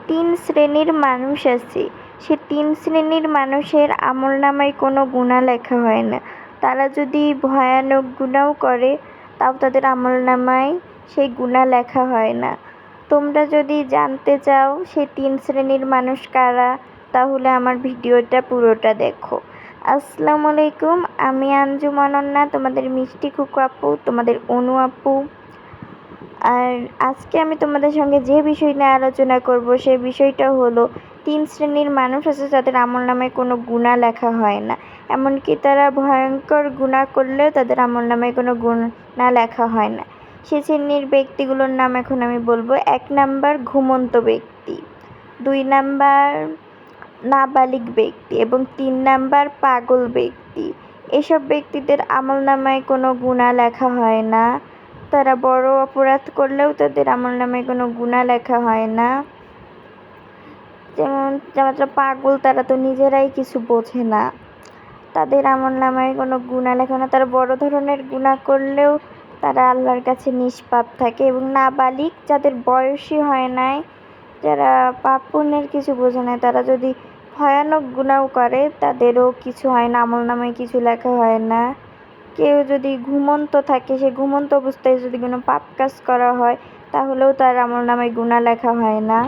তিন শ্রেণীর মানুষ আছে, সে তিন শ্রেণীর মানুষের আমলনামায় কোনো গুনাহ লেখা হয় না। তারা যদি ভয়ানক গুনাহও করে তাও তাদের আমলনামায় সেই গুনাহ লেখা হয় না। তোমরা যদি জানতে চাও সে তিন শ্রেণীর মানুষ কারা, তাহলে আমার ভিডিওটা পুরোটা দেখো। আসসালামু আলাইকুম, আমি আঞ্জুম অনন্যা, তোমাদের মিষ্টি খুকু আপু, তোমাদের অনু আপু। আর আজকে আমি তোমাদের সঙ্গে যে বিষয় নিয়ে আলোচনা করব সেই বিষয়টা হলো তিন শ্রেণীর মানুষ আছে যাদের আমলনামায় কোনো গুনাহ লেখা হয় না। এমনকি তারা ভয়ঙ্কর গুনাহ করলেও তাদের আমলনামায় কোনো গুনাহ লেখা হয় না। সে শ্রেণীর ব্যক্তিগুলোর নাম এখন আমি বলবো। 1 নাম্বার ঘুমন্ত ব্যক্তি, 2 নাম্বার নাবালিগ ব্যক্তি এবং 3 নাম্বার পাগল ব্যক্তি। এসব ব্যক্তিদের আমলনামায় কোনো গুনাহ লেখা হয় না। তারা বড় অপরাধ করলেও তাদের আমলনামায় কোনো গুনাহ লেখা হয় না। যেমন যারা পাগল তারা তো নিজেরাই কিছু বোঝে না, তাদের আমলনামায় কোনো গুনাহ লেখা হয় না। তারা বড় ধরনের গুনাহ করলেও তারা আল্লাহর কাছে নিষ্পাপ থাকে। এবং নাবালিগ যাদের বয়সই হয় নাই, যারা পাপ পুণ্যের কিছু বোঝে না, তারা যদি ভয়ানক গুনাহও করে তাদেরও কিছু হয় না, আমলনামায় কিছু লেখা হয় না। কেউ যদি ঘুমন্ত থাকে, সে ঘুমন্ত অবস্থায় যদি কোনো পাপ কাজ করা হয় তাহলেও তার আমলনামায় গুনাহ লেখা হয় না।